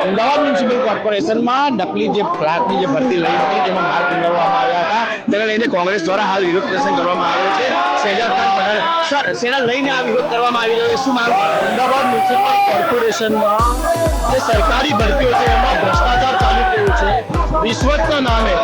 Ahmedabad municipal કોર્પોરેશનમાં નકલી જે ક્લાર્કની જે ભરતી લઈ હતી જેમાં માર્ક ઉમેરવામાં આવ્યા હતા તેને લઈને કોંગ્રેસ દ્વારા હાલ વિરોધ પ્રદર્શન કરવામાં આવ્યો છે. શહેજાદ ખાન પટેલ સર શેના લઈને આ વિરોધ કરવામાં આવી રહ્યો છે, શું માંગ? અમદાવાદ મ્યુનિસિપલ કોર્પોરેશનમાં જે સરકારી ભરતીઓ છે એમાં ભ્રષ્ટાચાર ચાલી રહ્યું છે. રિશ્વતના નામે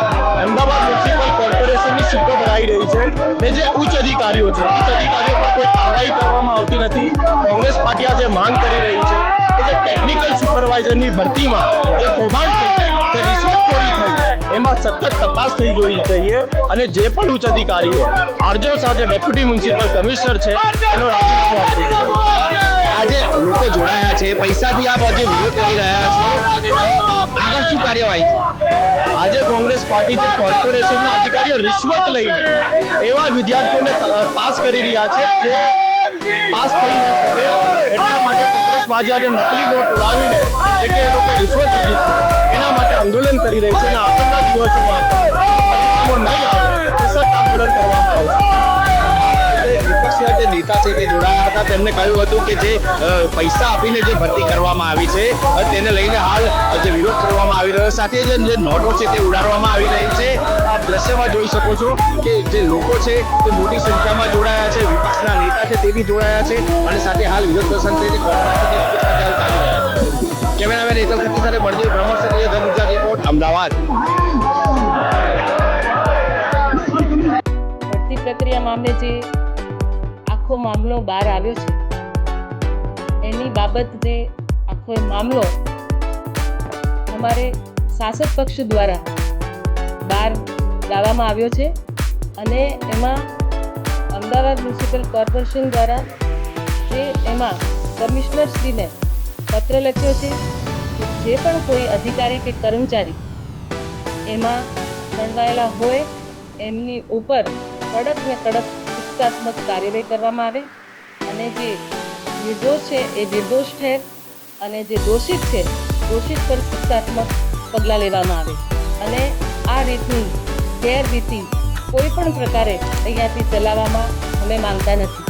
અમદાવાદ મ્યુનિસિપલ કોર્પોરેશનની સીટો ભરાઈ રહી છે ને જે ઉચ્ચ અધિકારીઓ છે ઉચ્ચ અધિકારીઓ પર કોઈ કાર્યવાહી કરવામાં આવતી નથી. કોંગ્રેસ પાર્ટી આજે માંગ કરી રહી છે કે જે ટેકનિકલ સુપરવાઇઝરની ભરતીમાં જે કૌભાંડ થઈ તે રિશ્વતખોરી થઈ એમાં સતત તપાસ થઈ જોવી જોઈએ અને જે પણ ઉચ્ચ અધિકારીઓ આરજો સાથે ડેપ્યુટી મ્યુનિસિપલ કમિશનર છે એનો રાજીનામું આપવું જોઈએ. આજે લોકો જોડાયા છે, પૈસાથી આપ આજે વિરોધ કરી રહ્યા છો, આગળ શું કાર્યવાહી? આજે કોંગ્રેસ પાર્ટી જે કોર્પોરેશનના અધિકારીઓ રિશ્વત લઈને એવા વિદ્યાર્થીઓને પાસ કરી રહ્યા છે જે પાસ થઈ ન શકે એટલા માટે કોંગ્રેસ આજે નકલી નોટ ઉડાવીને જે કે એ લોકો રિશ્વત લીધી છે એના માટે આંદોલન કરી રહી છે અને આગળના દિવસોમાં નહીં આવે સખત આંદોલન કરવામાં આવશે. વિપક્ષના જે નેતા છે તે જોડાયા હતા, તેમને કહ્યું હતું કે જે પૈસા આપીને જે ભરતી કરવામાં આવી છે તેને લઈને હાલ જે વિરોધ કરવામાં આવી રહ્યો, સાથે જે નોટો છે તે ઉડાડવામાં આવી રહી છે. આપ દ્રશ્યમાં જોઈ શકો છો કે જે લોકો છે તે મોટી સંખ્યામાં જોડાયા છે, વિપક્ષના નેતા છે તે બી જોડાયા છે અને સાથે હાલ વિરોધ પ્રદર્શન છે તે કેમેરામેન હેતલ ખત્રી સાથે બળદેવ બ્રહ્મણ સાથે ધનુજા રિપોર્ટ, અમદાવાદ. ભરતી પ્રક્રિયા મામલે જે આખો મામલો બહાર આવ્યો છે એની બાબત જે આખો મામલો અમારે શાસક પક્ષ દ્વારા બહાર લાવવામાં આવ્યો છે અને એમાં અમદાવાદ મ્યુનિસિપલ કોર્પોરેશન દ્વારા જે એમાં કમિશનરશ્રીને પત્ર લખ્યો છે કે જે પણ કોઈ અધિકારી કે કર્મચારી એમાં સંડવાયેલા હોય એમની ઉપર કડક ને કડક શિક્ષાત્મક કાર્યવાહી કરવામાં આવે અને જે નિર્દોષ છે એ નિર્દોષ ઠેર અને જે દોષિત છે દોષિત પર શિક્ષાત્મક પગલાં લેવામાં આવે અને આ રીતની ગેરરીતિ કોઈ પણ પ્રકારે અહીંયાથી ચલાવવામાં અમે માંગતા નથી.